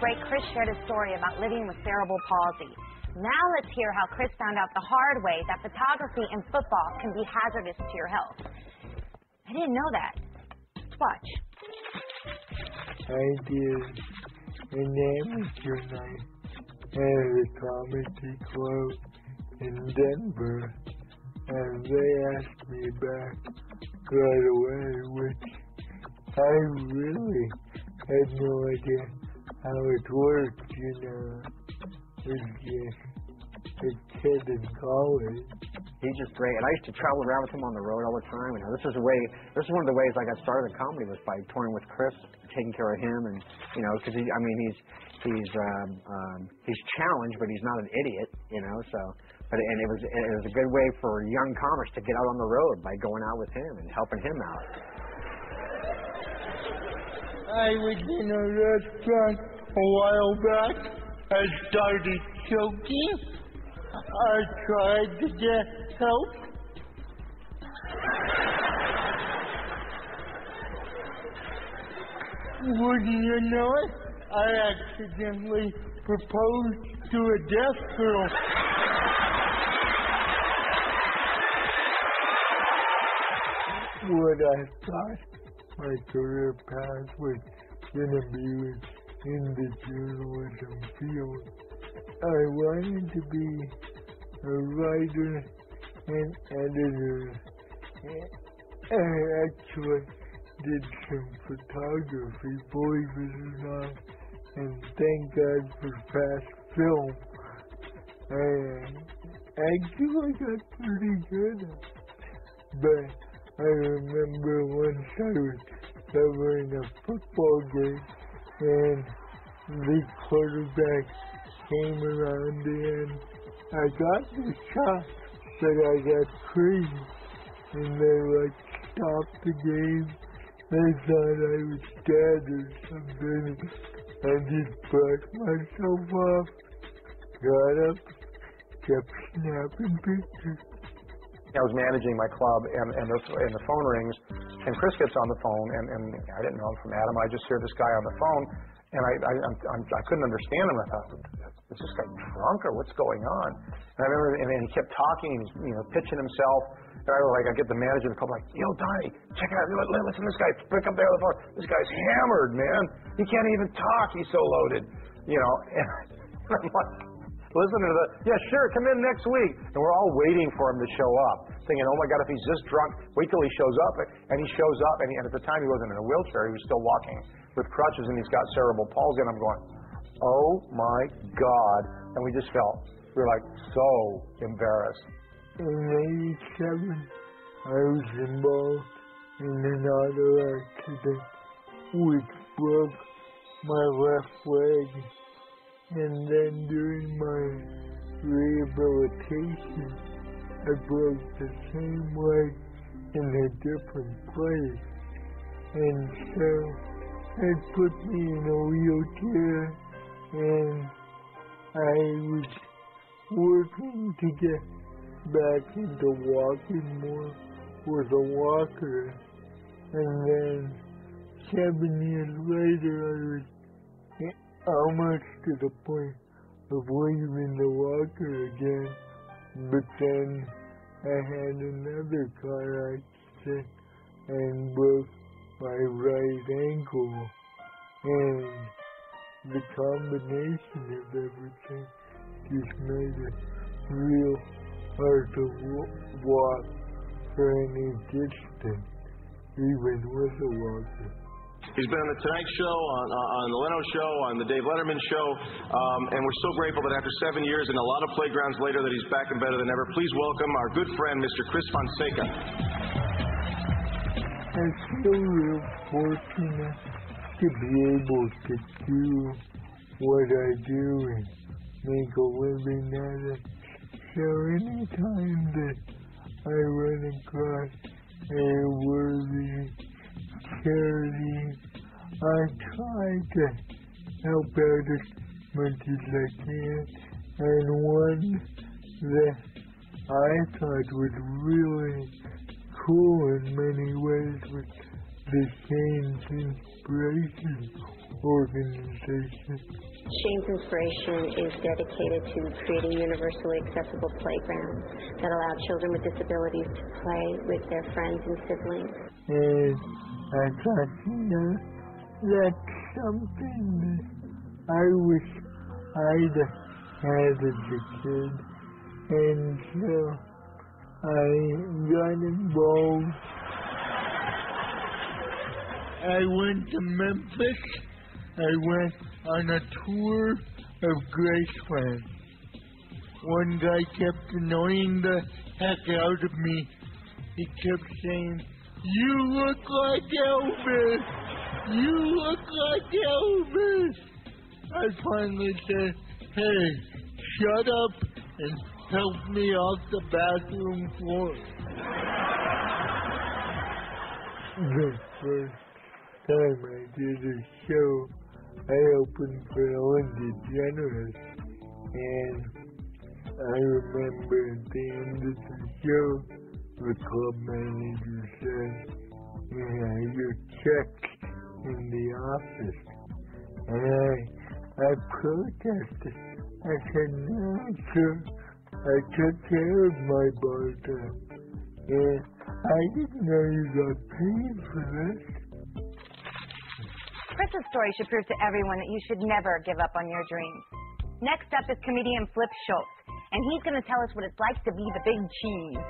break, Chris shared a story about living with cerebral palsy. Now let's hear how Chris found out the hard way that photography and football can be hazardous to your health. I didn't know that. Let's watch. I did an amateur night at a comedy club in Denver, and they asked me back right away, which I really had no idea how it worked, you know. It's just a kid in college. He's just great, and I used to travel around with him on the road all the time. And this is one of the ways I got started in comedy, was by touring with Chris, taking care of him, and because he's challenged, but he's not an idiot, So, and it was a good way for young comics to get out on the road by going out with him and helping him out. I was in a restaurant a while back. I started choking. I tried to get help. Wouldn't you know it? I accidentally proposed to a deaf girl. What I thought my career path was going to be in the journalism field. I wanted to be a writer and editor. I actually did some photography, believe it or not, and thank God for fast film. I actually got pretty good at it. But I remember once I was covering a football game, and the quarterback came around and I got the shot, but I got crazy, and they stopped the game. They thought I was dead or something. I just brushed myself off, got up, kept snapping pictures. I was managing my club, and the phone rings, and Chris gets on the phone, and I didn't know him from Adam. I just hear this guy on the phone, and I couldn't understand him. I thought, is this guy drunk or what's going on? And I remember, and he kept talking, and he's pitching himself. And I get the manager of the club, like, yo, Donnie, check it out. Listen, this guy, pick up there on the phone. This guy's hammered, man. He can't even talk. He's so loaded, And I'm like, listening to yeah, sure, come in next week. And we're all waiting for him to show up, thinking, oh my God, if he's this drunk, wait till he shows up. And he shows up, and at the time he wasn't in a wheelchair, he was still walking with crutches, and he's got cerebral palsy. And I'm going, oh my God. And we just we were like so embarrassed. In '87, I was involved in an auto accident which broke my left leg. And then during my rehabilitation, I broke the same leg in a different place. And so it put me in a wheelchair, and I was working to get back into walking more with a walker. And then 7 years later, I was almost to the point of leaving the walker again, but then I had another car accident and broke my right ankle, and the combination of everything just made it real hard to walk for any distance, even with a walker. He's been on The Tonight Show, on The Leno Show, on The Dave Letterman Show, and we're so grateful that after 7 years and a lot of playgrounds later that he's back and better than ever. Please welcome our good friend, Mr. Chris Fonseca. I feel real fortunate to be able to do what I do and make a living at it. So anytime that I run across a worthy charity, I try to help out as much as I can, and one that I thought was really cool in many ways was the Shane's Inspiration organization. Shane's Inspiration is dedicated to creating universally accessible playgrounds that allow children with disabilities to play with their friends and siblings. And I thought, that's something that I wish I'd had as a kid. And so I got involved. I went to Memphis. I went on a tour of Graceland. One guy kept annoying the heck out of me. He kept saying, "You look like Elvis! You look like Elvis!" I finally said, "Hey, shut up and help me off the bathroom floor." The first time I did a show, I opened for Ellen DeGeneres, and I remember at the end of the show, the club manager said, "You're checked in the office." And I protested. I said, "No, sir, I took care of my bar tab, and I didn't know you got paid for this." Chris's story should prove to everyone that you should never give up on your dreams. Next up is comedian Flip Schultz, and he's going to tell us what it's like to be the big cheese.